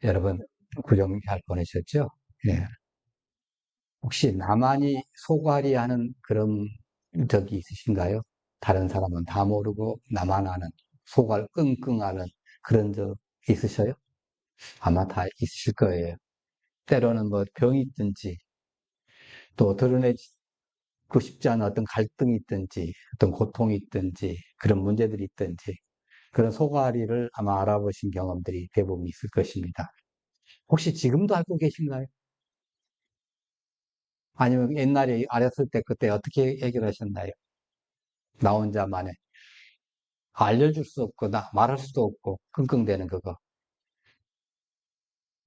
여러분, 구정 잘 보내셨죠? 예. 혹시 나만이 소갈이 하는 그런 적이 있으신가요? 다른 사람은 다 모르고 나만 아는, 소갈 끙끙 앓는 그런 적 있으셔요? 아마 다 있으실 거예요. 때로는 뭐 병이 있든지, 또 드러내고 싶지 않은 어떤 갈등이 있든지, 어떤 고통이 있든지, 그런 문제들이 있든지, 그런 소갈이를 아마 알아보신 경험들이 대부분 있을 것입니다. 혹시 지금도 알고 계신가요? 아니면 옛날에 알았을 때 그때 어떻게 해결하셨나요? 나 혼자만의. 알려줄 수 없고, 말할 수도 없고, 끙끙대는 그거.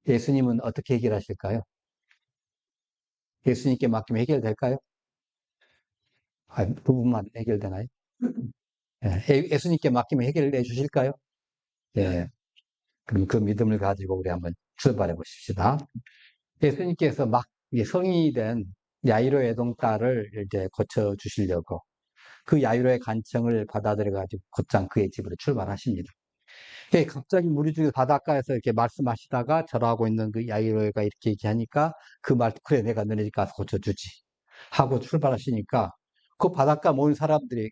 예수님은 어떻게 해결하실까요? 예수님께 맡기면 해결될까요? 아, 부분만 해결되나요? 예수님께 맡기면 해결해 주실까요? 예. 그럼 그 믿음을 가지고 우리 한번 출발해 보십시다. 예수님께서 막 성인이 된 야이로 애동딸을 이제 고쳐 주시려고 그 야이로의 간청을 받아들여 가지고 곧장 그의 집으로 출발하십니다. 갑자기 무리 중에 바닷가에서 이렇게 말씀하시다가 절하고 있는 그 야이로가 이렇게 얘기하니까 그 말, 그래, 내가 너네 집 가서 고쳐주지. 하고 출발하시니까 그 바닷가 모인 사람들이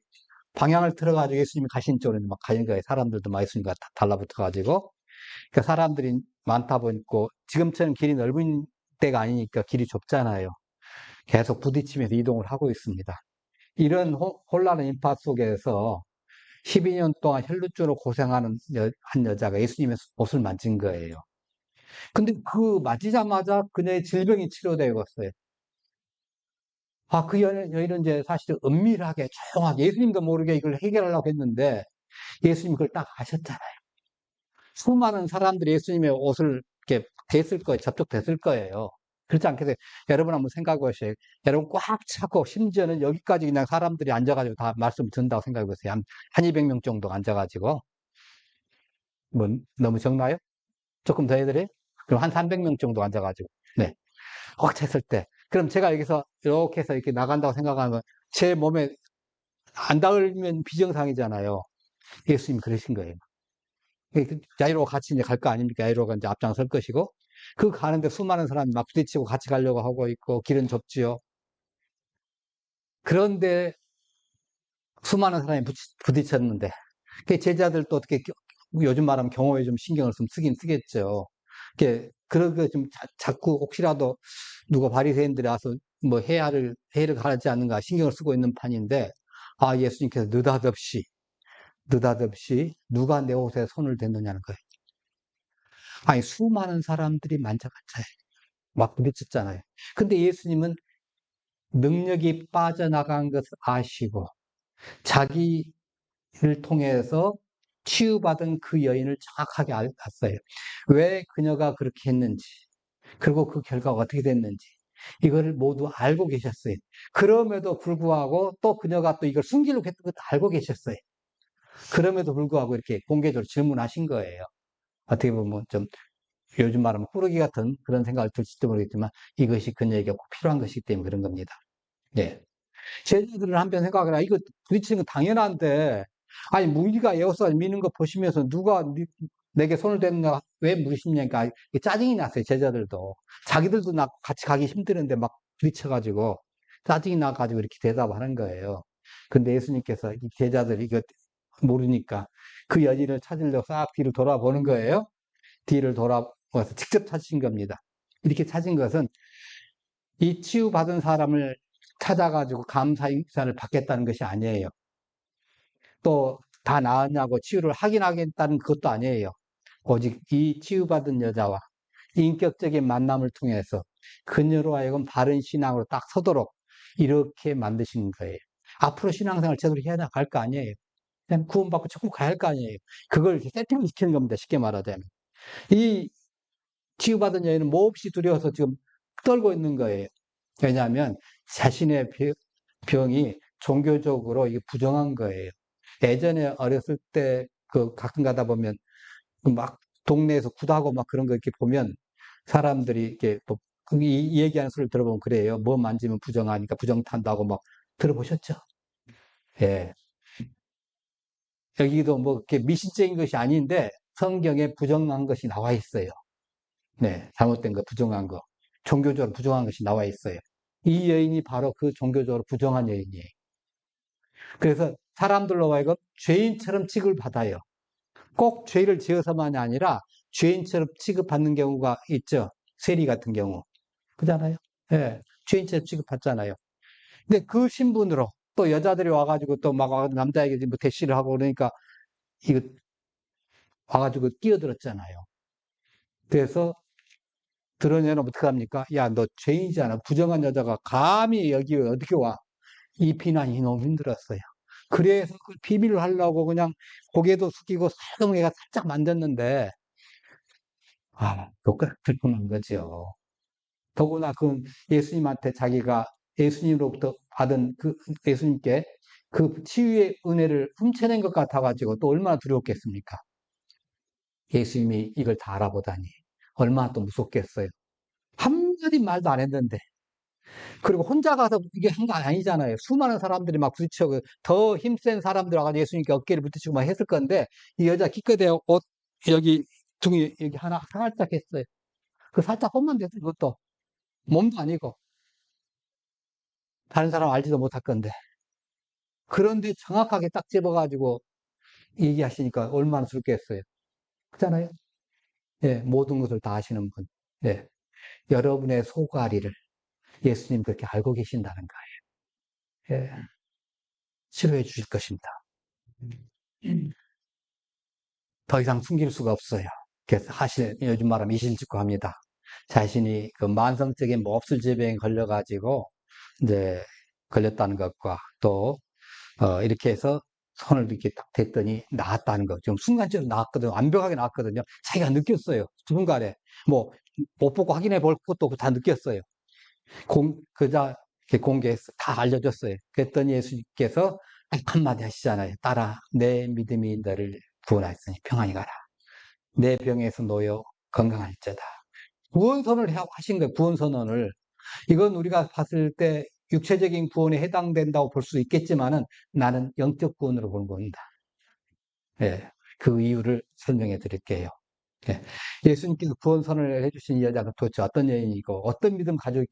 방향을 틀어가지고 예수님이 가신 쪽으로 막 가는 거예요. 사람들도 막 예수님과 달라붙어가지고. 그러니까 사람들이 많다 보니까 지금처럼 길이 넓은 때가 아니니까 길이 좁잖아요. 계속 부딪히면서 이동을 하고 있습니다. 이런 혼란의 인파 속에서 12년 동안 혈루증으로 고생하는 한 여자가 예수님의 옷을 만진 거예요. 근데 그 맞이자마자 그녀의 질병이 치료되었어요. 아, 그 여인은 이제 사실 은밀하게 조용하게 예수님도 모르게 이걸 해결하려고 했는데 예수님 그걸 딱 아셨잖아요. 수많은 사람들이 예수님의 옷을 이렇게 됐을 거예요. 접촉됐을 거예요. 그렇지 않겠어요? 여러분 한번 생각해 보세요. 여러분 꽉 차고 심지어는 여기까지 그냥 사람들이 앉아가지고 다 말씀을 듣는다고 생각해 보세요. 한 200명 정도 앉아가지고. 뭐 너무 적나요? 조금 더 해드려요? 그럼 한 300명 정도 앉아가지고. 네. 꽉 찼을 때. 그럼 제가 여기서 이렇게 해서 이렇게 나간다고 생각하면 제 몸에 안 닿으면 비정상이잖아요. 예수님이 그러신 거예요. 야이로가 같이 이제 갈 거 아닙니까? 야이로가 이제 앞장설 것이고. 그 가는데 수많은 사람이 막 부딪히고 같이 가려고 하고 있고, 길은 좁지요. 그런데 수많은 사람이 부딪혔는데, 그 제자들도 어떻게, 요즘 말하면 경호에 좀 신경을 좀 쓰긴 쓰겠죠. 그러게 좀 자꾸 혹시라도 누가 바리새인들이 와서 뭐 해를 가하지 않는가 신경을 쓰고 있는 판인데, 아, 예수님께서 느닷없이 누가 내 옷에 손을 댔느냐는 거예요. 아니, 수많은 사람들이 만져봤자요. 막 부딪혔잖아요. 근데 예수님은 능력이 빠져나간 것을 아시고, 자기를 통해서 치유받은 그 여인을 정확하게 알았어요. 왜 그녀가 그렇게 했는지, 그리고 그 결과가 어떻게 됐는지, 이거를 모두 알고 계셨어요. 그럼에도 불구하고 또 그녀가 또 이걸 숨기려고 했던 것도 알고 계셨어요. 그럼에도 불구하고 이렇게 공개적으로 질문하신 거예요. 어떻게 보면 좀 요즘 말하면 꾸러기 같은 그런 생각을 들지도 모르겠지만 이것이 그녀에게 꼭 필요한 것이기 때문에 그런 겁니다. 예. 제자들을 한편 생각해라. 이거 부딪히는 거 당연한데, 아니, 무리가 에어싸 미는 거 보시면서 누가 내게 손을 댔나, 왜 물으십니까? 짜증이 났어요, 제자들도. 자기들도 같이 가기 힘드는데 막 부딪혀가지고, 짜증이 나가지고 이렇게 대답하는 거예요. 근데 예수님께서 이 제자들이 이거 모르니까 그 여인을 찾으려고 싹 뒤를 돌아보는 거예요. 뒤를 돌아보아서 직접 찾으신 겁니다. 이렇게 찾은 것은 이 치유받은 사람을 찾아가지고 감사 인사를 받겠다는 것이 아니에요. 또 다 나았냐고 치유를 확인하겠다는 그것도 아니에요. 오직 이 치유받은 여자와 인격적인 만남을 통해서 그녀로 하여금 바른 신앙으로 딱 서도록 이렇게 만드신 거예요. 앞으로 신앙생활 제대로 해야 갈 거 아니에요. 그냥 구원받고 천국 가야 할 거 아니에요. 그걸 세팅을 시키는 겁니다. 쉽게 말하자면. 이 치유받은 여인은 몹시 두려워서 지금 떨고 있는 거예요. 왜냐하면 자신의 병이 종교적으로 이게 부정한 거예요. 예전에 어렸을 때 그 가끔 가다 보면 막 동네에서 구다고 막 그런 거 이렇게 보면 사람들이 이렇게 이 얘기하는 소리를 들어보면 그래요. 뭐 만지면 부정하니까 부정탄다고 막 들어보셨죠? 예. 여기도 뭐 이렇게 미신적인 것이 아닌데 성경에 부정한 것이 나와 있어요. 네, 잘못된 거, 부정한 거, 종교적으로 부정한 것이 나와 있어요. 이 여인이 바로 그 종교적으로 부정한 여인이에요. 그래서 사람들로 하여금 죄인처럼 취급받아요. 꼭 죄를 지어서만이 아니라 죄인처럼 취급받는 경우가 있죠. 세리 같은 경우. 그잖아요. 예, 죄인처럼 취급받잖아요. 근데 그 신분으로 또 여자들이 와가지고 또 막 남자에게 뭐 대시를 하고 그러니까 이거 와가지고 끼어들었잖아요. 그래서 드러내면 어떡합니까? 야, 너 죄인이잖아. 부정한 여자가 감히 여기 어떻게 와? 이 비난이 너무 힘들었어요. 그래서 그 비밀을 하려고 그냥 고개도 숙이고 살금애가 살짝 만졌는데, 똑같을 뻔한 거죠. 더구나 그 예수님한테 자기가 예수님으로부터 받은 그 예수님께 그 치유의 은혜를 훔쳐낸 것 같아가지고 또 얼마나 두려웠겠습니까? 예수님이 이걸 다 알아보다니. 얼마나 또 무섭겠어요. 한마디 말도 안 했는데. 그리고 혼자 가서 이게 한 거 아니잖아요. 수많은 사람들이 막 부딪혀, 더 힘센 사람들 와가지고 예수님께 어깨를 부딪히고 막 했을 건데, 이 여자 기껏해 옷, 여기, 등이, 여기 하나 살짝 했어요. 그 살짝 홈만 됐어요, 그것도. 몸도 아니고. 다른 사람 알지도 못할 건데. 그런데 정확하게 딱 집어가지고 얘기하시니까 얼마나 슬겠어요. 그렇잖아요? 예, 모든 것을 다 아시는 분. 예, 여러분의 소가리를 예수님 그렇게 알고 계신다는 거예요. 예, 치료해 주실 것입니다. 더 이상 숨길 수가 없어요. 그래서 요즘 말하면 이실직고 합니다. 자신이 그 만성적인 몹쓸 질병에 걸려가지고 이제 걸렸다는 것과 또 이렇게 해서 손을 이렇게 딱 댔더니 나았다는 거. 지금 순간적으로 나았거든요. 완벽하게 나았거든요. 자기가 느꼈어요. 순간에. 뭐, 못 보고 확인해 볼 것도 없고 다 느꼈어요. 그자, 공개해서 다 알려줬어요. 그랬더니 예수님께서 딱 한마디 하시잖아요. 따라, 내 믿음이 너를 구원하였으니 평안히 가라. 내 병에서 놓여 건강할지어다. 구원선언을 하신 거예요. 구원선언을. 이건 우리가 봤을 때 육체적인 구원에 해당된다고 볼 수 있겠지만은 나는 영적 구원으로 보는 겁니다. 예, 그 이유를 설명해 드릴게요. 예, 예수님께서 구원선언을 해주신 이 여자가 도대체 어떤 여인이고 어떤 믿음 가지고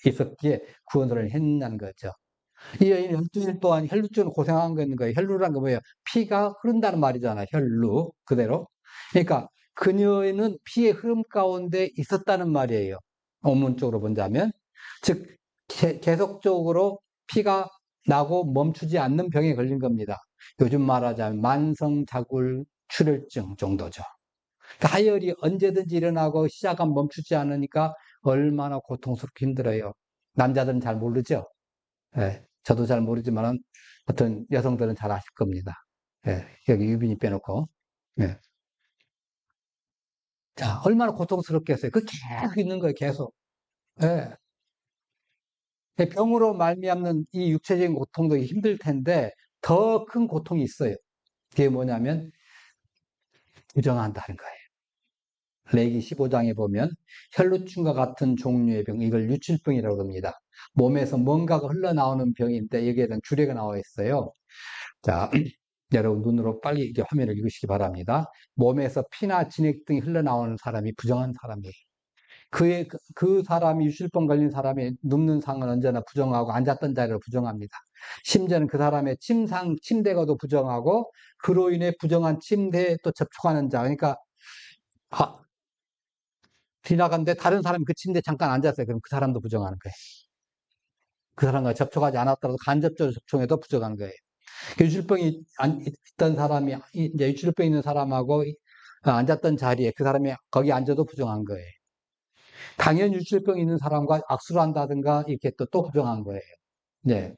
있었기에 구원선언을 했냐는 거죠. 이 여인이 12일 동안 혈루증으로 고생한 거예요. 혈루란 거 뭐예요? 피가 흐른다는 말이잖아요. 혈루 그대로. 그러니까 그녀는 피의 흐름 가운데 있었다는 말이에요. 원문적으로 본다면. 즉 계속적으로 피가 나고 멈추지 않는 병에 걸린 겁니다. 요즘 말하자면 만성자굴 출혈증 정도죠. 그러니까 하열이 언제든지 일어나고 시작은 멈추지 않으니까 얼마나 고통스럽고 힘들어요. 남자들은 잘 모르죠. 예, 저도 잘 모르지만 어떤 여성들은 잘 아실 겁니다. 예, 여기 유빈이 빼놓고. 예. 자, 얼마나 고통스럽겠어요. 그 계속 있는 거예요, 계속. 예. 병으로 말미암는 이 육체적인 고통도 힘들 텐데 더 큰 고통이 있어요. 그게 뭐냐면 부정한다는 거예요. 레기 15장에 보면 혈루증과 같은 종류의 병, 이걸 유출병이라고 합니다. 몸에서 뭔가가 흘러나오는 병인데 여기에 대한 주례가 나와 있어요. 자, 여러분 눈으로 빨리 이제 화면을 읽으시기 바랍니다. 몸에서 피나 진액 등이 흘러나오는 사람이 부정한 사람이에요. 그 사람이 유실병 걸린 사람이 눕는 상은 언제나 부정하고 앉았던 자리를 부정합니다. 심지어는 그 사람의 침대가도 부정하고 그로 인해 부정한 침대에 또 접촉하는 자. 그러니까 지나갔는데 다른 사람이 그 침대에 잠깐 앉았어요. 그럼 그 사람도 부정하는 거예요. 그 사람과 접촉하지 않았더라도 간접적으로 접촉해도 부정하는 거예요. 유출병이 있던 사람이 이제 유출병 있는 사람하고 앉았던 자리에 그 사람이 거기 앉아도 부정한 거예요. 당연 유출병 있는 사람과 악수를 한다든가 이렇게 또 부정한 거예요. 네.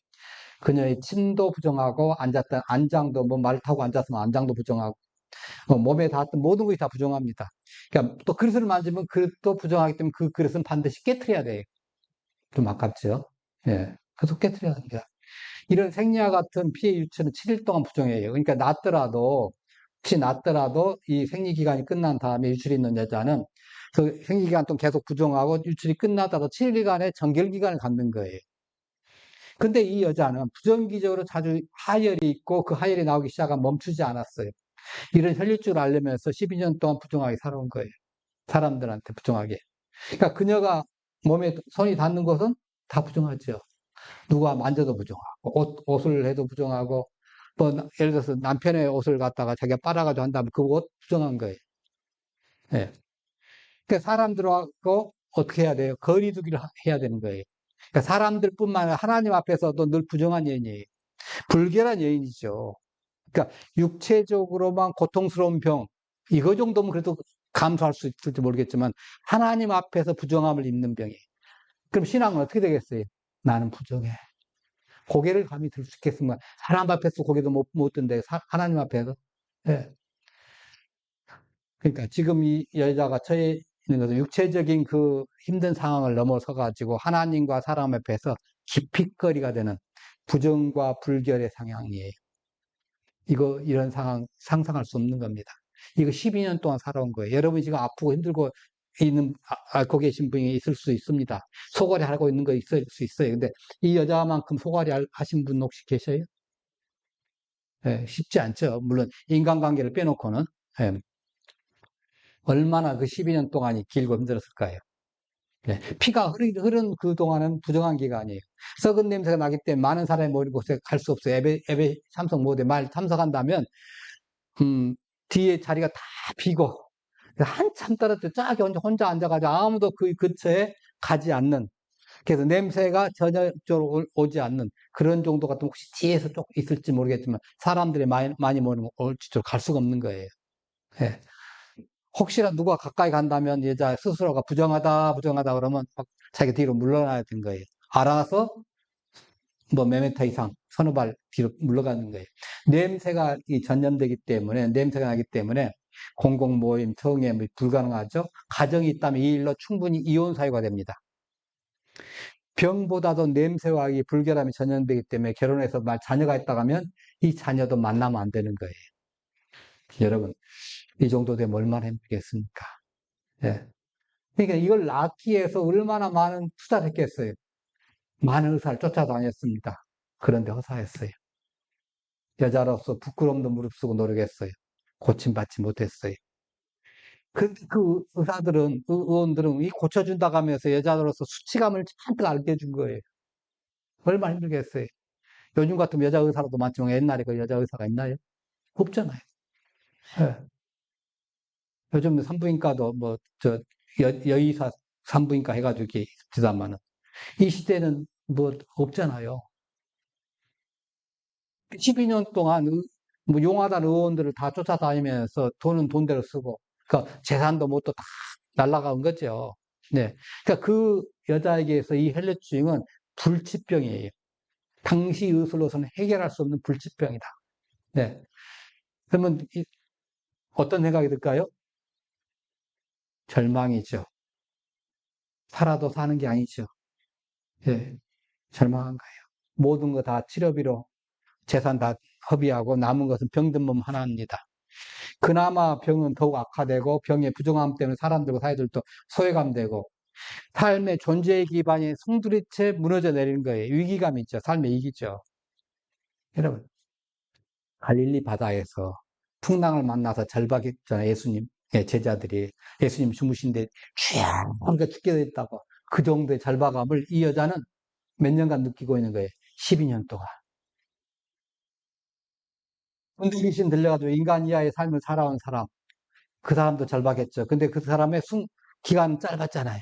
그녀의 침도 부정하고 앉았던 안장도 뭐 말 타고 앉았으면 안장도 부정하고 몸에 닿았던 모든 것이 다 부정합니다. 그러니까 또 그릇을 만지면 그릇도 부정하기 때문에 그 그릇은 반드시 깨트려야 돼요. 좀 아깝죠. 예. 계속 깨트려야 됩니다. 이런 생리와 같은 피해 유출은 7일 동안 부정해요. 그러니까 낫더라도 혹시 낫더라도 이 생리 기간이 끝난 다음에 유출이 있는 여자는 그 생리 기간 동안 계속 부정하고 유출이 끝나다도 7일간의 정결 기간을 갖는 거예요. 근데 이 여자는 부정기적으로 자주 하열이 있고 그 하열이 나오기 시작하면 멈추지 않았어요. 이런 혈류증을 앓으면서 12년 동안 부정하게 살아온 거예요. 사람들한테 부정하게. 그러니까 그녀가 몸에 손이 닿는 곳은 다 부정하죠. 누가 만져도 부정하고, 옷을 해도 부정하고, 뭐, 예를 들어서 남편의 옷을 갖다가 자기가 빨아가지고 한다면 그 옷 부정한 거예요. 예. 그러니까 사람들하고 어떻게 해야 돼요? 거리 두기를 해야 되는 거예요. 그러니까 사람들뿐만 아니라 하나님 앞에서도 늘 부정한 여인이에요. 불결한 여인이죠. 그러니까 육체적으로만 고통스러운 병, 이거 정도면 그래도 감수할 수 있을지 모르겠지만 하나님 앞에서 부정함을 입는 병이에요. 그럼 신앙은 어떻게 되겠어요? 나는 부정해. 고개를 감히 들 수 있겠습니까? 사람 앞에서 고개도 못 든데 하나님 앞에서. 예. 그러니까 지금 이 여자가 처해 있는 것은 육체적인 그 힘든 상황을 넘어서 가지고 하나님과 사람 앞에서 기피거리가 되는 부정과 불결의 상황이에요. 이런 상황 상상할 수 없는 겁니다. 이거 12년 동안 살아온 거예요. 여러분 지금 아프고 힘들고 앓고 계신 분이 있을 수 있습니다. 소갈이 하고 있는 거 있을 수 있어요. 근데 이 여자만큼 소갈이 하신 분 혹시 계셔요? 예, 쉽지 않죠. 물론 인간관계를 빼놓고는. 예, 얼마나 그 12년 동안이 길고 힘들었을까요? 예, 피가 흐른 그 동안은 부정한 기간이에요. 썩은 냄새가 나기 때문에 많은 사람이 모인 곳에 갈 수 없어요. 예배 참석 못해. 말 참석한다면 뒤에 자리가 다 비고 한참 떨어져 쫙 혼자 앉아가지고 아무도 그 근처에 가지 않는, 그래서 냄새가 전혀 쪽으로 오지 않는 그런 정도 같은, 혹시 뒤에서 좀 있을지 모르겠지만 사람들이 많이 모이면 뒤쪽으로 갈 수가 없는 거예요. 예. 혹시나 누가 가까이 간다면 여자 스스로가 부정하다 그러면 막 자기 뒤로 물러나야 되는 거예요. 알아서 뭐 몇 미터 이상 서너 발 뒤로 물러가는 거예요. 냄새가 전염되기 때문에, 냄새가 나기 때문에 공공 모임, 성애 뭐 불가능하죠. 가정이 있다면 이 일로 충분히 이혼 사유가 됩니다. 병보다도 냄새와 이 불결함이 전염되기 때문에 결혼해서 자녀가 있다가 하면 이 자녀도 만나면 안 되는 거예요. 여러분, 이 정도 되면 얼마나 힘들겠습니까? 예. 그러니까 이걸 낳기 위해서 얼마나 많은 투자를 했겠어요. 많은 의사를 쫓아다녔습니다. 그런데 허사했어요. 여자로서 부끄러움도 무릅쓰고 노력했어요. 고침받지 못했어요. 근데 그 의사들은, 의원들은 이 고쳐준다고 하면서 여자로서 수치감을 잔뜩 알게 해준 거예요. 얼마나 힘들겠어요. 요즘 같으면 여자 의사라도 많지만 옛날에 그 여자 의사가 있나요? 없잖아요. 예. 요즘 산부인과도 뭐, 여의사 산부인과 해가지고 이렇게 있지만은 이 시대는 뭐 없잖아요. 12년 동안 뭐 용하다는 의원들을 다 쫓아다니면서 돈은 돈대로 쓰고, 그러니까 재산도 뭐 또 다 날라간 거죠. 네. 그러니까 그 여자에게서 이 헬레주의는 불치병이에요. 당시 의술로서는 해결할 수 없는 불치병이다. 네. 그러면 어떤 생각이 들까요? 절망이죠. 살아도 사는 게 아니죠. 예. 절망한 거예요. 모든 거 다 치료비로 재산 다 허비하고 남은 것은 병든 몸 하나입니다. 그나마 병은 더욱 악화되고 병의 부정함 때문에 사람들과 사회들도 소외감되고 삶의 존재의 기반이 송두리째 무너져 내리는 거예요. 위기감이 있죠. 삶의 위기죠. 여러분, 갈릴리 바다에서 풍랑을 만나서 절박했잖아요. 예수님, 예, 제자들이. 예수님 주무신데 쥐어가 죽게 됐다고. 그 정도의 절박함을 이 여자는 몇 년간 느끼고 있는 거예요. 12년 동안. 근데 귀신 들려가지고 인간 이하의 삶을 살아온 사람, 그 사람도 절박했죠. 근데 그 사람의 기간은 짧았잖아요.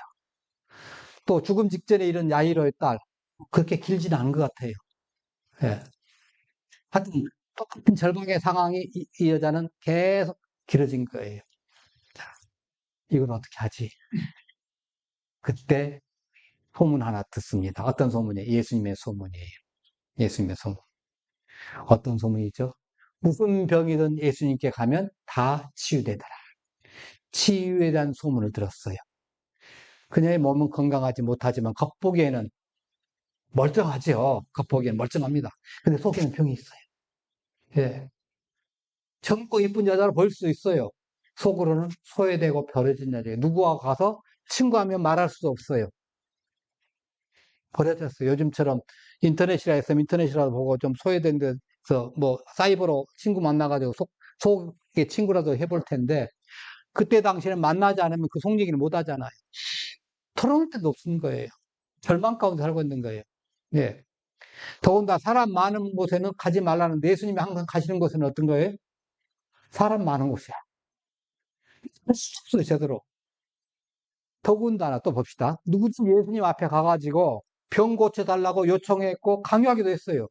또 죽음 직전에 이런 야이로의 딸, 그렇게 길지는 않은 것 같아요. 예. 하여튼 똑같은 절박의 상황이 이 여자는 계속 길어진 거예요. 자, 이걸 어떻게 하지? 그때 소문 하나 듣습니다. 어떤 소문이에요? 예수님의 소문이에요. 예수님의 소문. 어떤 소문이죠? 무슨 병이든 예수님께 가면 다 치유되더라. 치유에 대한 소문을 들었어요. 그녀의 몸은 건강하지 못하지만 겉보기에는 멀쩡하죠. 겉보기에는 멀쩡합니다. 근데 속에는 병이 있어요. 예. 젊고 이쁜 여자로 보일 수 있어요. 속으로는 소외되고 버려진 여자예요. 누구와 가서 친구하면 말할 수도 없어요. 버려졌어요. 요즘처럼 인터넷이라 했으면 인터넷이라도 보고 좀 소외된 데서 뭐 사이버로 친구 만나가지고 속에 친구라도 해볼 텐데 그때 당시에는 만나지 않으면 그 속 얘기를 못 하잖아요. 털어놓을 데도 없는 거예요. 절망 가운데 살고 있는 거예요. 예. 더군다나 사람 많은 곳에는 가지 말라는데 예수님이 항상 가시는 곳은 어떤 거예요? 사람 많은 곳이야. 할 수 없어요, 제대로. 더군다나 또 봅시다. 누구지 예수님 앞에 가가지고 병 고쳐달라고 요청했고 강요하기도 했어요.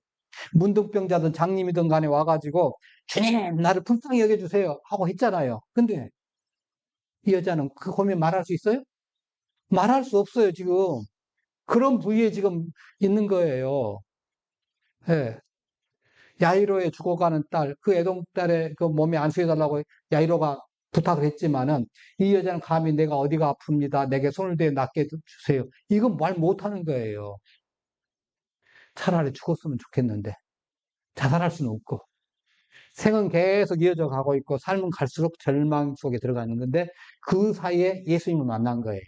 문둥병자든 장님이든 간에 와가지고 주님 나를 불쌍히 여겨주세요 하고 했잖아요. 근데 이 여자는 그 고민 말할 수 있어요? 말할 수 없어요, 지금. 그런 부위에 지금 있는 거예요. 예. 야이로의 죽어가는 딸, 그 애동딸의 그 몸에 안수해달라고 야이로가 부탁을 했지만은 이 여자는 감히 내가 어디가 아픕니다. 내게 손을 대어 낫게 주세요. 이건 말 못하는 거예요. 차라리 죽었으면 좋겠는데 자살할 수는 없고 생은 계속 이어져 가고 있고 삶은 갈수록 절망 속에 들어가 있는 건데 그 사이에 예수님을 만난 거예요.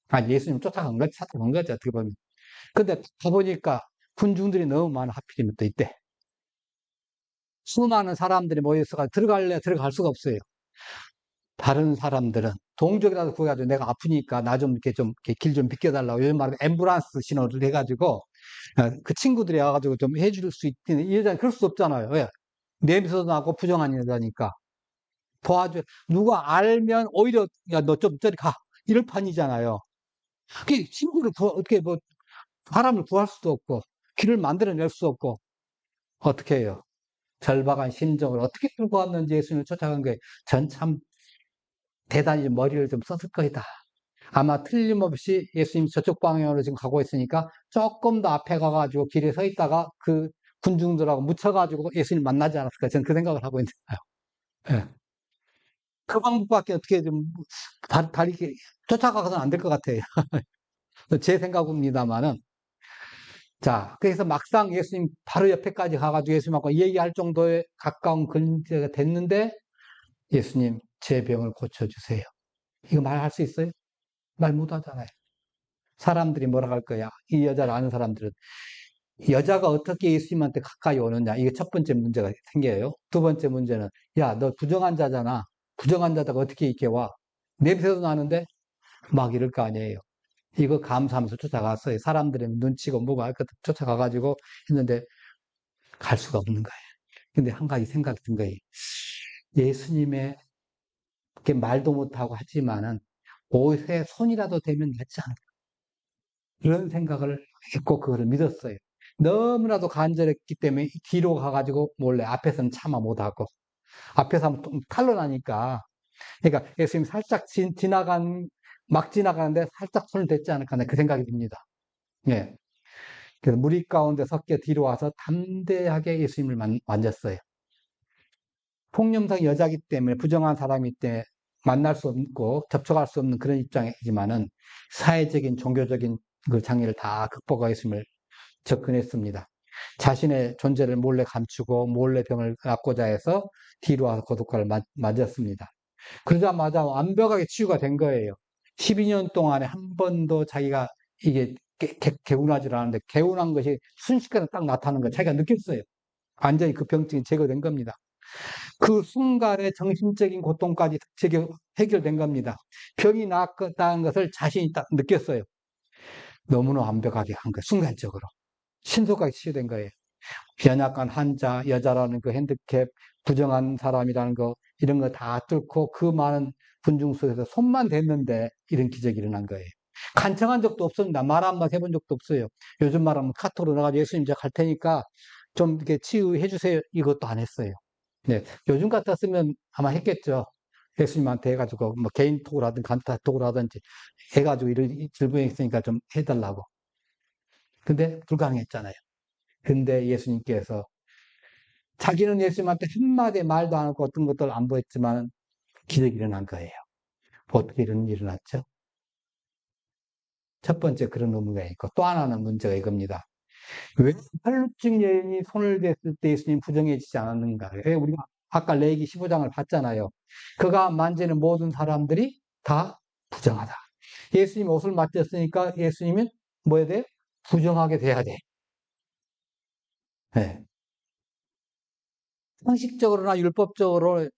아니 예수님 쫓아간 거죠 어떻게 보면. 근데 가보니까 군중들이 너무 많아 하필이면 또 이때 수많은 사람들이 모여서 들어갈래 들어갈 수가 없어요. 다른 사람들은 동족이라도 구해가지고 내가 아프니까 나 좀 이렇게 좀 길 좀 비켜달라고 요즘 말하면 앰뷸런스 신호를 해가지고 그 친구들이 와가지고 좀 해줄 수 있는 이 여자는 그럴 수 없잖아요. 왜? 냄새도 나고 부정한 여자니까 도와줘. 누가 알면 오히려 야 너 좀 저리 가 이럴 판이잖아요. 그 친구를 어떻게 뭐 사람을 구할 수도 없고 길을 만들어낼 수 없고 어떻게 해요? 절박한 심정을 어떻게 끌고 왔는지 예수님을 쫓아간 거예요. 전 참 대단히 머리를 좀 썼을 거이다. 아마 틀림없이 예수님 저쪽 방향으로 지금 가고 있으니까 조금 더 앞에 가가지고 길에 서 있다가 그 군중들하고 묻혀가지고 예수님 만나지 않았을까. 저는 그 생각을 하고 있는 거예요. 예. 그 방법밖에 어떻게 좀 다리 쫓아가서는 안 될 것 같아요. 제 생각입니다만은. 자, 그래서 막상 예수님 바로 옆에까지 가가지고 예수님하고 얘기할 정도의 가까운 근처가 됐는데 예수님 제 병을 고쳐주세요. 이거 말할 수 있어요? 말 못하잖아요. 사람들이 뭐라 할 거야. 이 여자를 아는 사람들은 여자가 어떻게 예수님한테 가까이 오느냐. 이게 첫 번째 문제가 생겨요. 두 번째 문제는 야, 너 부정한 자잖아. 부정한 자다가 어떻게 이렇게 와. 냄새도 나는데 막 이럴 거 아니에요. 이거 감사하면서 쫓아갔어요. 사람들의 눈치고 뭐고 할 것 쫓아가가지고 했는데 갈 수가 없는 거예요. 근데 한 가지 생각이 든 거예요. 예수님의 그렇게 말도 못하고 하지만은 옷에 손이라도 대면 낫지 않을까. 이런 생각을 했고 그거를 믿었어요. 너무나도 간절했기 때문에 뒤로 가가지고 몰래 앞에서는 참아 못하고 앞에서 하면 좀 탄로나니까 그러니까 예수님 살짝 막 지나가는데 살짝 손을 댔지 않을까 그 생각이 듭니다. 예. 그래서 무리 가운데 섞여 뒤로 와서 담대하게 예수님을 만졌어요. 폭염성 여자기 때문에 부정한 사람이 때 만날 수 없고 접촉할 수 없는 그런 입장이지만은 사회적인 종교적인 그 장애를 다 극복하였음을 접근했습니다. 자신의 존재를 몰래 감추고 몰래 병을 낫고자 해서 뒤로 와서 고독과를 맞았습니다. 그러자마자 완벽하게 치유가 된 거예요. 12년 동안에 한 번도 자기가 이게 개운하지 않았는데 개운한 것이 순식간에 딱 나타나는 걸 자기가 느꼈어요. 완전히 그 병증이 제거된 겁니다. 그 순간에 정신적인 고통까지 해결된 겁니다. 병이 나았다는 것을 자신이 딱 느꼈어요. 너무나 완벽하게 한 거예요. 순간적으로. 신속하게 치유된 거예요. 연약한 환자, 여자라는 그 핸디캡, 부정한 사람이라는 거, 이런 거 다 뚫고 그 많은 군중 속에서 손만 댔는데 이런 기적이 일어난 거예요. 간청한 적도 없습니다. 말 한번 해본 적도 없어요. 요즘 말하면 카톡으로 나가지고 예수님 제가 갈 테니까 좀 이렇게 치유해 주세요. 이것도 안 했어요. 네. 요즘 같았으면 아마 했겠죠. 예수님한테 해가지고 뭐 개인톡을 하든 간타톡을 하든지 해가지고 이런 질병이 있으니까 좀 해달라고. 근데 불가능했잖아요. 근데 예수님께서 자기는 예수님한테 한마디 말도 안 하고 어떤 것들 안 보였지만 기적이 일어난 거예요. 어떻게 이런 일이 일어났죠? 첫 번째 그런 의무가 있고 또 하나는 문제가 이겁니다. 왜 팔루증 여인이 손을 댔을 때 예수님 부정해지지 않았는가? 왜 우리가 아까 레위기 15장을 봤잖아요. 그가 만지는 모든 사람들이 다 부정하다. 예수님 옷을 맡겼으니까 예수님은 뭐 해야 돼? 부정하게 돼야 돼. 네. 상식적으로나 율법적으로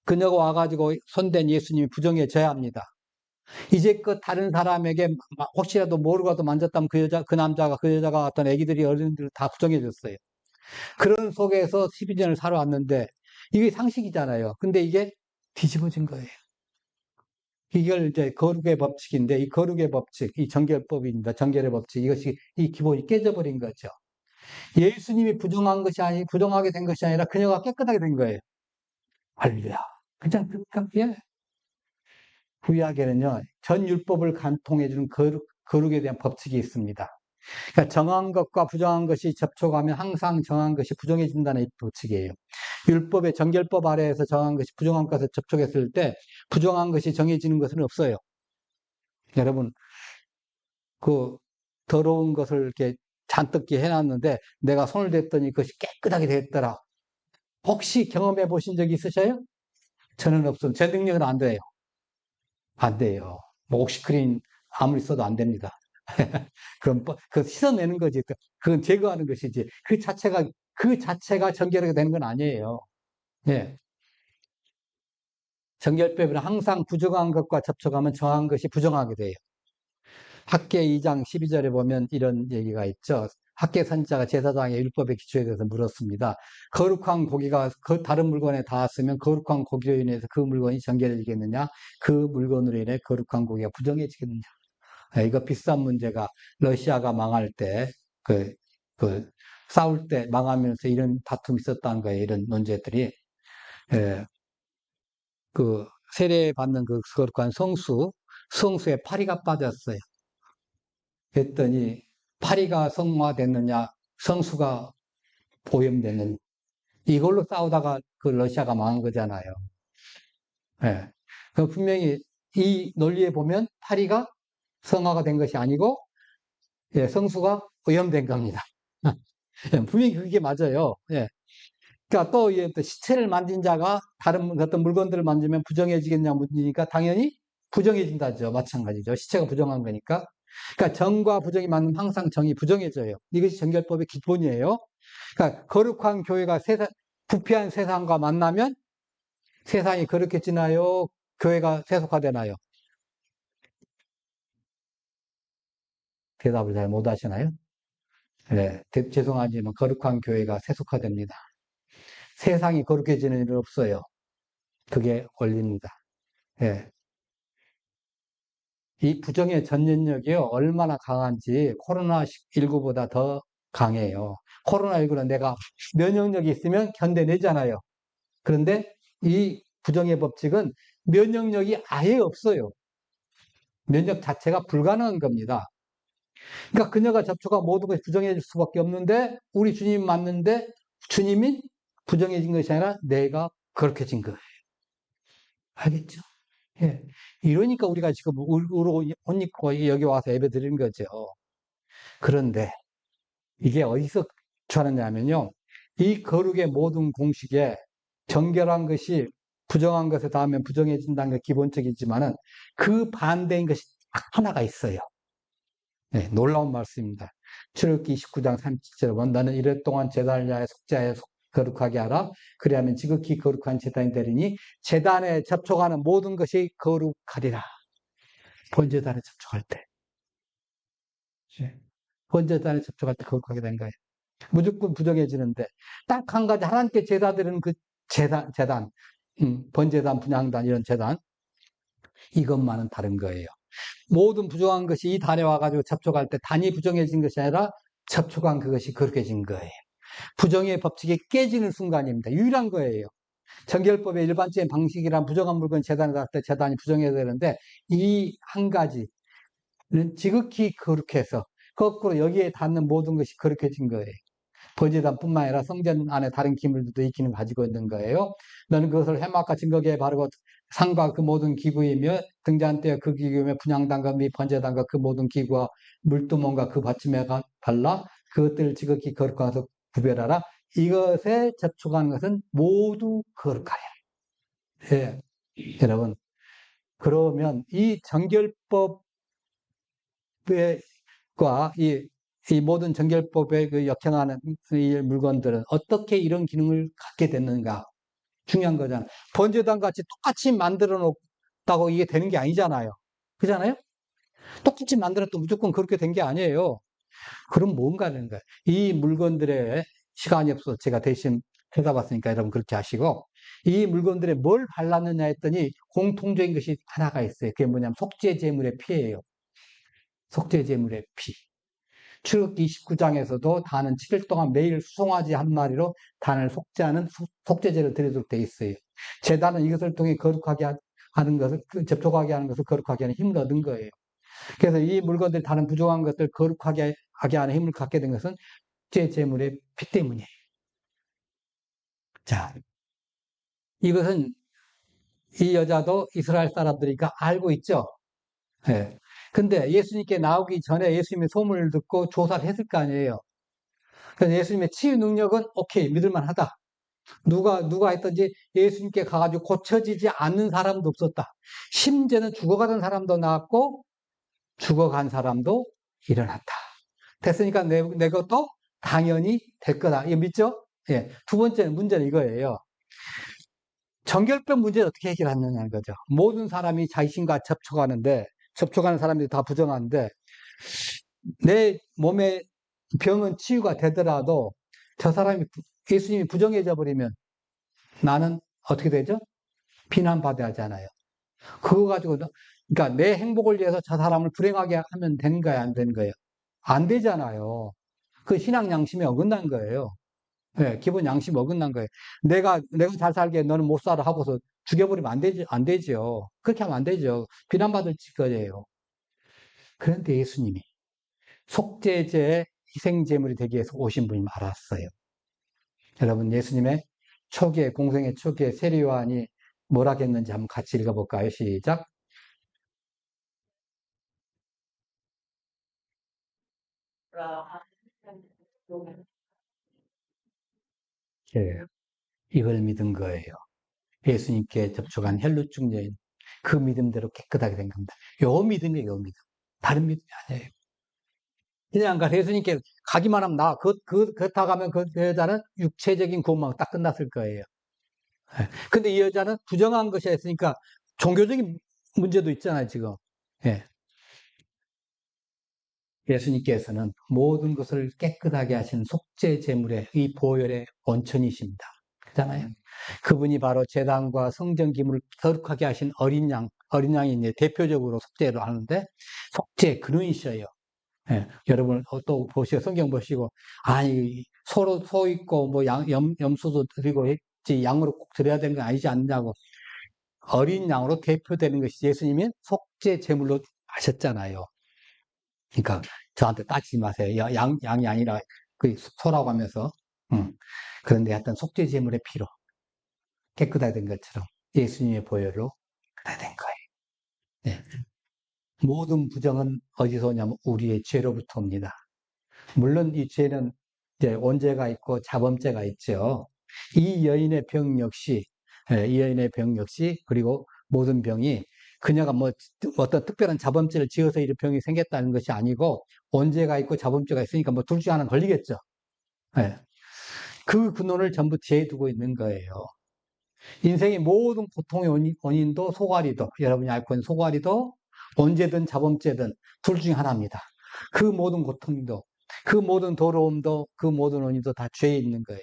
그녀가 와가지고 손댄 예수님이 부정해져야 합니다. 이제껏 다른 사람에게 혹시라도 모르고도 만졌다면 그 남자가, 그 여자가 어떤 애기들이 어른들 다 부정해졌어요. 그런 속에서 12년을 살아왔는데, 이게 상식이잖아요. 근데 이게 뒤집어진 거예요. 이걸 이제 거룩의 법칙인데, 이 거룩의 법칙, 이 정결법입니다. 정결의 법칙. 이것이, 이 기본이 깨져버린 거죠. 예수님이 부정하게 된 것이 아니라 그녀가 깨끗하게 된 거예요. 할렐루야. 그냥, 예. 구약에는요, 전 율법을 간통해주는 거룩에 대한 법칙이 있습니다. 그러니까 정한 것과 부정한 것이 접촉하면 항상 정한 것이 부정해진다는 법칙이에요. 율법의 정결법 아래에서 정한 것이 부정한 것에 접촉했을 때 부정한 것이 정해지는 것은 없어요. 여러분, 그 더러운 것을 이렇게 잔뜩 해놨는데 내가 손을 댔더니 그것이 깨끗하게 됐더라. 혹시 경험해 보신 적이 있으셔요? 저는 없습니다. 제 능력은 안 돼요. 안 돼요. 뭐 옥시크린 아무리 써도 안 됩니다. 그건 그 씻어내는 거지. 그건 제거하는 것이지. 그 자체가 정결하게 되는 건 아니에요. 예. 정결법은 항상 부정한 것과 접촉하면 정한 것이 부정하게 돼요. 학계 2장 12절에 보면 이런 얘기가 있죠. 학계 선지자가 제사장의 율법의 기초에 대해서 물었습니다. 거룩한 고기가 다른 물건에 닿았으면 거룩한 고기로 인해서 그 물건이 정결해지겠느냐? 그 물건으로 인해 거룩한 고기가 부정해지겠느냐? 이거 비싼 문제가 러시아가 망할 때, 싸울 때 망하면서 이런 다툼이 있었다는 거예요. 이런 논제들이. 예, 세례받는 그 거룩한 성수에 파리가 빠졌어요. 그랬더니 파리가 성화됐느냐, 성수가 오염됐느냐. 이걸로 싸우다가 그 러시아가 망한 거잖아요. 예. 그 분명히 이 논리에 보면 파리가 성화가 된 것이 아니고, 예, 성수가 오염된 겁니다. 예, 분명히 그게 맞아요. 예. 그러니까 또 시체를 만진 자가 다른 어떤 물건들을 만지면 부정해지겠냐 문제니까 당연히 부정해진다죠. 마찬가지죠. 시체가 부정한 거니까. 그러니까 정과 부정이 맞으면 항상 정이 부정해져요. 이것이 정결법의 기본이에요. 그러니까 거룩한 교회가 부패한 세상과 만나면 세상이 거룩해지나요? 교회가 세속화되나요? 대답을 잘 못 하시나요? 네, 죄송하지만 거룩한 교회가 세속화됩니다. 세상이 거룩해지는 일은 없어요. 그게 원리입니다. 예. 이 부정의 전염력이요, 얼마나 강한지 코로나19보다 더 강해요. 코로나19는 내가 면역력이 있으면 견뎌내잖아요. 그런데 이 부정의 법칙은 면역력이 아예 없어요. 면역 자체가 불가능한 겁니다. 그러니까 그녀가 접촉한 모든 것이 부정해질 수밖에 없는데, 우리 주님 맞는데, 주님이 부정해진 것이 아니라 내가 거룩해진 거예요. 알겠죠? 예. 이러니까 우리가 지금 옷 입고 여기 와서 예배 드리는 거죠. 그런데 이게 어디서 추하느냐면요. 이 거룩의 모든 공식에 정결한 것이 부정한 것에 닿으면 부정해진다는 게 기본적이지만은 그 반대인 것이 딱 하나가 있어요. 네, 놀라운 말씀입니다. 출애굽기 29장 37절 보면 너는 이래 동안 제단을 위하여 속죄하여 거룩하게 하라. 그리하면 지극히 거룩한 제단이 되리니 제단에 접촉하는 모든 것이 거룩하리라. 번제단에 접촉할 때. 번제단에 접촉할 때 거룩하게 된 거예요. 무조건 부정해지는데 딱 한 가지 하나님께 제사 드리는 그 제단, 번제단, 분향단 이런 제단 이것만은 다른 거예요. 모든 부정한 것이 이 단에 와가지고 접촉할 때 단이 부정해진 것이 아니라 접촉한 그것이 거룩해진 거예요. 부정의 법칙이 깨지는 순간입니다. 유일한 거예요. 정결법의 일반적인 방식이란 부정한 물건 제단에 닿을 때 제단이 부정해야 되는데 이 한 가지는 지극히 거룩해서 거꾸로 여기에 닿는 모든 것이 거룩해진 거예요. 번제단뿐만 아니라 성전 안에 다른 기물들도 있기는 가지고 있는 거예요. 너는 그것을 해막과 증거기에 바르고 상과 그 모든 기구이며 등잔 때에 그 기구이며 분향단과 및 번제단과 그 모든 기구와 물두멍과 그 받침에 발라 그것들을 지극히 거룩하서 구별하라. 이것에 접촉하는 것은 모두 거룩하여. 예, 여러분. 그러면 이 정결법과 이 모든 정결법에 역행하는 이 물건들은 어떻게 이런 기능을 갖게 됐는가? 중요한 거잖아. 번제단 같이 똑같이 만들어 놓다고 이게 되는 게 아니잖아요. 그잖아요? 똑같이 만들었도 무조건 그렇게 된 게 아니에요. 그럼 뭔가 하는 거예요. 이 물건들의 시간이 없어서 제가 대신 해답봤으니까 여러분 그렇게 하시고, 이 물건들에 뭘 발랐느냐 했더니 공통적인 것이 하나가 있어요. 그게 뭐냐면 속죄제물의 피예요. 속죄제물의 피. 출애굽기 29장에서도 단은 7일 동안 매일 수송아지 한 마리로 단을 속죄하는 속죄제를 드리도록 되어 있어요. 제단은 이것을 통해 거룩하게 하는 것을, 접촉하게 하는 것을 거룩하게 하는 힘을 얻은 거예요. 그래서 이 물건들이 다른 부족한 것들 거룩하게 하게 하는 힘을 갖게 된 것은 제 제물의 피 때문이에요. 자, 이것은 이 여자도 이스라엘 사람들이니까 알고 있죠. 예. 근데 예수님께 나오기 전에 예수님의 소문을 듣고 조사를 했을 거 아니에요. 그래서 예수님의 치유 능력은 오케이, 믿을만 하다. 누가 했든지 예수님께 가가지고 고쳐지지 않는 사람도 없었다. 심지어는 죽어가던 사람도 나왔고, 죽어간 사람도 일어났다. 됐으니까 내 것도 당연히 될 거다. 이거 믿죠? 예. 두 번째 문제는 이거예요. 정결병 문제는 어떻게 해결하느냐는 거죠. 모든 사람이 자신과 접촉하는 사람들이 다 부정한데, 내 몸에 병은 치유가 되더라도 저 사람이, 예수님이 부정해져 버리면 나는 어떻게 되죠? 비난받아야 하잖아요. 그거 가지고, 그러니까 내 행복을 위해서 저 사람을 불행하게 하면 되는 거야, 안 되는 거예요? 안 되잖아요. 그 신앙 양심에 어긋난 거예요. 네, 기본 양심 어긋난 거예요. 내가 잘 살게 너는 못 살아 하고서 죽여버리면 안 되죠. 그렇게 하면 안 되죠. 비난받을 거예요. 그런데 예수님이 속죄제의 희생제물이 되기 위해서 오신 분이 알았어요. 여러분, 예수님의 공생의 초기에 세례요한이 뭐라 했는지 한번 같이 읽어볼까요? 시작. 예, 이걸 믿은 거예요. 예수님께 접촉한 혈루증 여인, 그 믿음대로 깨끗하게 된 겁니다. 요 믿음이에요, 요 믿음. 다른 믿음이 아니에요. 그냥 예수님께 가기만 하면 그렇다 가면 그 여자는 육체적인 구원만 딱 끝났을 거예요. 예. 근데 이 여자는 부정한 것이 있으니까 종교적인 문제도 있잖아요, 지금. 예. 예수님께서는 모든 것을 깨끗하게 하신 속죄 제물의 이 보혈의 원천이십니다. 그렇잖아요. 그분이 바로 제단과 성전 기물을 거룩하게 하신 어린 양이 이제 대표적으로 속죄를 하는데 속죄 근원이셔요. 예, 여러분 또 보시고 성경 보시고 아니 서로 소 있고 뭐 염소도 드리고 했지 양으로 꼭 드려야 되는 건 아니지 않냐고 어린 양으로 대표되는 것이 예수님이 속죄 제물로 하셨잖아요. 그러니까 저한테 따지지 마세요. 양이 아니라 그 소라고 하면서. 그런데 하여튼 속죄 제물의 피로 깨끗하게 된 것처럼 예수님의 보혈로 깨끗하게 된 거예요. 네. 모든 부정은 어디서 오냐면 우리의 죄로부터 옵니다. 물론 이 죄는 이제 원죄가 있고 자범죄가 있죠. 이 여인의 병 역시, 이 여인의 병 역시, 그리고 모든 병이 그녀가 뭐 어떤 특별한 자범죄를 지어서 이런 병이 생겼다는 것이 아니고 원죄가 있고 자범죄가 있으니까 뭐 둘 중 하나는 걸리겠죠. 예. 그 근원을 전부 죄에 두고 있는 거예요. 인생의 모든 고통의 원인도 소가리도, 여러분이 알고 있는 소가리도 원죄든 자범죄든 둘 중에 하나입니다. 그 모든 고통도, 그 모든 더러움도, 그 모든 원인도 다 죄에 있는 거예요.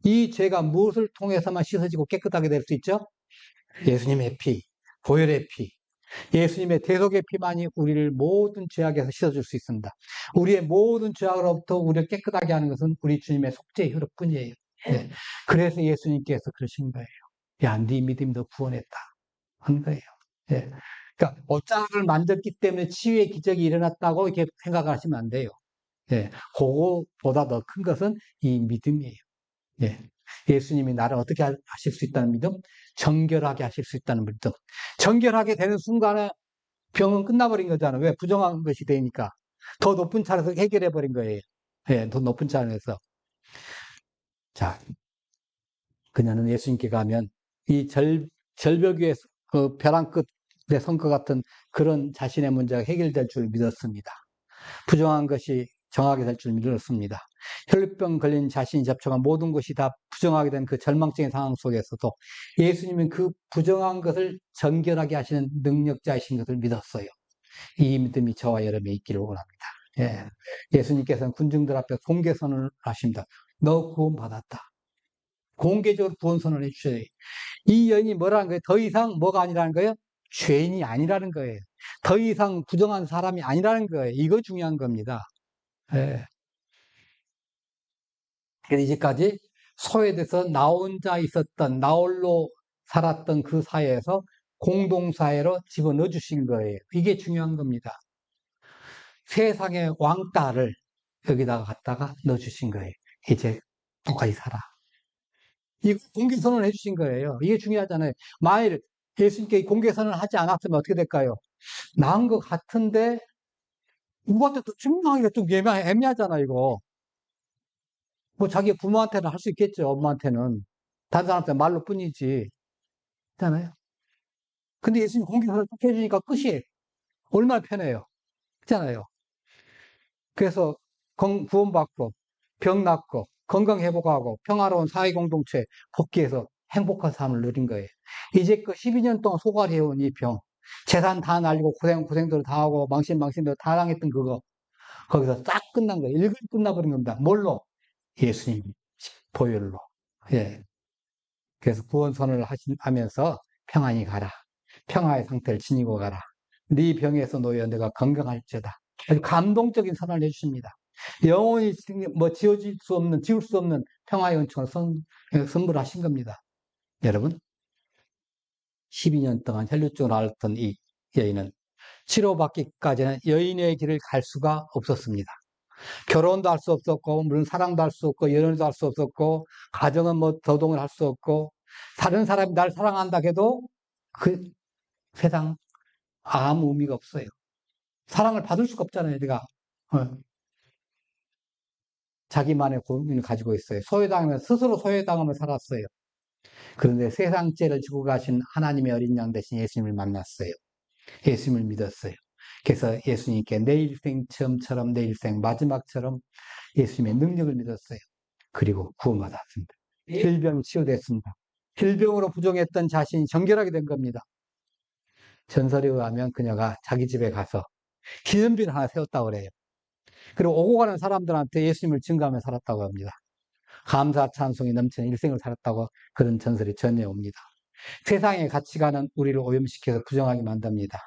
이 죄가 무엇을 통해서만 씻어지고 깨끗하게 될 수 있죠? 예수님의 피, 보혈의 피, 예수님의 대속의 피만이 우리를 모든 죄악에서 씻어줄 수 있습니다. 우리의 모든 죄악으로부터 우리를 깨끗하게 하는 것은 우리 주님의 속죄의 효력뿐이에요. 네. 그래서 예수님께서 그러신 거예요. 야, 네 믿음이 너 구원했다. 한 거예요. 예. 그러니까 옷자락을 만졌기 때문에 치유의 기적이 일어났다고 이렇게 생각하시면 안 돼요. 예. 그거보다 더 큰 것은 이 믿음이에요. 예. 예수님이 나를 어떻게 하실 수 있다는 믿음? 정결하게 하실 수 있다는 믿음. 정결하게 되는 순간에 병은 끝나버린 거잖아요. 왜? 부정한 것이 되니까. 더 높은 차원에서 해결해 버린 거예요. 예, 더 높은 차원에서. 자, 그녀는 예수님께 가면 이 절벽 위에 벼랑 끝에 선 것 같은 그런 자신의 문제가 해결될 줄 믿었습니다. 부정한 것이 정하게 될 줄 믿었습니다. 혈루병 걸린 자신이 접촉한 모든 것이 다 부정하게 된 그 절망적인 상황 속에서도 예수님은 그 부정한 것을 정결하게 하시는 능력자이신 것을 믿었어요. 이 믿음이 저와 여러분에 있기를 원합니다. 예. 예수님께서는 군중들 앞에 공개 선언을 하십니다. 너 구원받았다. 공개적으로 구원 선언을 해주셔야 돼요. 이 여인이 뭐라는 거예요? 더 이상 뭐가 아니라는 거예요? 죄인이 아니라는 거예요. 더 이상 부정한 사람이 아니라는 거예요. 이거 중요한 겁니다. 예. 그래서 이제까지 소외돼서 나 혼자 있었던, 나 홀로 살았던 그 사회에서 공동사회로 집어넣어 주신 거예요. 이게 중요한 겁니다. 세상의 왕따를 여기다가 갖다가 넣어주신 거예요. 이제 똑같이 살아. 이거 공개선언을 해주신 거예요. 이게 중요하잖아요. 만일 예수님께 공개선언을 하지 않았으면 어떻게 될까요? 나은 것 같은데, 누구한테 또 증명하기가 좀 애매하잖아, 이거. 뭐 자기 부모한테는 할 수 있겠죠, 엄마한테는. 다른 사람한테 말로 뿐이지. 있잖아요. 근데 예수님 공개선언을 딱 해주니까 끝이에요. 얼마나 편해요. 있잖아요. 그래서 구원받고, 병 낫고, 건강 회복하고, 평화로운 사회 공동체 복귀해서 행복한 삶을 누린 거예요. 이제 그 12년 동안 소갈해온 이 병, 재산 다 날리고 고생들 다 하고, 망신들 다 당했던 그거, 거기서 싹 끝난 거예요. 일거리 끝나버린 겁니다. 뭘로? 예수님 보혈로. 예. 그래서 구원선언을 하면서 평안히 가라. 평화의 상태를 지니고 가라. 네 병에서 놓여 내가 건강할지어다. 아주 감동적인 선언을 해주십니다. 영원히 뭐 지울 수 없는 평화의 은총을 선물하신 겁니다. 여러분, 12년 동안 혈루증을 앓았던 이 여인은 치료받기까지는 여인의 길을 갈 수가 없었습니다. 결혼도 할 수 없었고, 물론 사랑도 할 수 없고, 연애도 할 수 없었고, 가정은 뭐 도동을 할 수 없고, 다른 사람이 날 사랑한다 해도 그 세상 아무 의미가 없어요. 사랑을 받을 수가 없잖아요, 내가. 자기만의 고민을 가지고 있어요. 스스로 소외당하며 살았어요. 그런데 세상 죄를 지고 가신 하나님의 어린 양 대신 예수님을 만났어요. 예수님을 믿었어요. 그래서 예수님께 내 일생 처음처럼 내 일생 마지막처럼 예수님의 능력을 믿었어요. 그리고 구원받았습니다. 혈병이 치유됐습니다. 혈병으로 부정했던 자신이 정결하게 된 겁니다. 전설에 의하면 그녀가 자기 집에 가서 기념비를 하나 세웠다고 그래요. 그리고 오고 가는 사람들한테 예수님을 증거하며 살았다고 합니다. 감사 찬송이 넘치는 일생을 살았다고 그런 전설이 전해옵니다. 세상의 가치관은 우리를 오염시켜서 부정하게 만듭니다.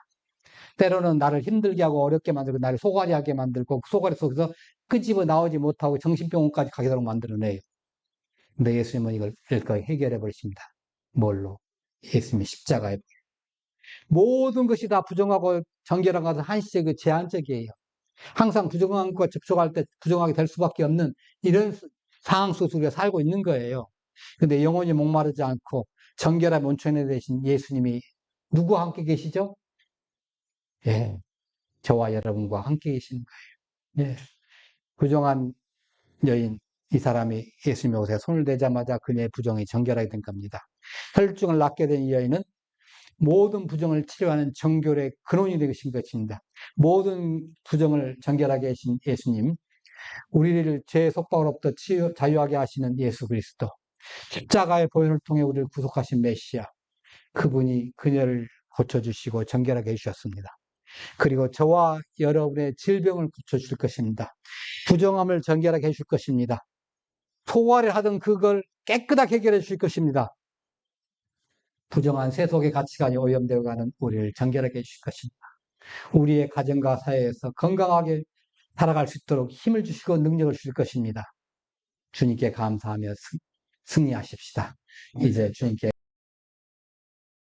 때로는 나를 힘들게 하고 어렵게 만들고 나를 소갈이하게 만들고 그 소갈이 속에서 끄집어 나오지 못하고 정신병원까지 가게도록 만들어내요. 근데 예수님은 이걸 해결해 버리십니다. 뭘로? 예수님의 십자가에. 모든 것이 다 부정하고 정결한 것은 한시적 제한적이에요. 항상 부정한 것과 접촉할 때 부정하게 될 수밖에 없는 이런 상황 속에서 우리가 살고 있는 거예요. 근데 영원히 목마르지 않고 정결한 온천에 되신 예수님이 누구와 함께 계시죠? 예. 저와 여러분과 함께 계시는 거예요. 예. 부정한 여인, 이 사람이 예수님의 옷에 손을 대자마자 그녀의 부정이 정결하게 된 겁니다. 혈증을 낳게 된 이 여인은 모든 부정을 치료하는 정결의 근원이 되신 것입니다. 모든 부정을 정결하게 하신 예수님, 우리를 죄의 속박으로부터 자유하게 하시는 예수 그리스도, 십자가의 보혈을 통해 우리를 구속하신 메시아, 그분이 그녀를 고쳐주시고 정결하게 해주셨습니다. 그리고 저와 여러분의 질병을 고쳐줄 것입니다. 부정함을 정결하게 해줄 것입니다. 소화를 하던 그걸 깨끗하게 해결해 주실 것입니다. 부정한 세속의 가치관이 오염되어 가는 우리를 정결하게 해주실 것입니다. 우리의 가정과 사회에서 건강하게 살아갈 수 있도록 힘을 주시고 능력을 주실 것입니다. 주님께 감사하며 승리하십시다. 이제 주님께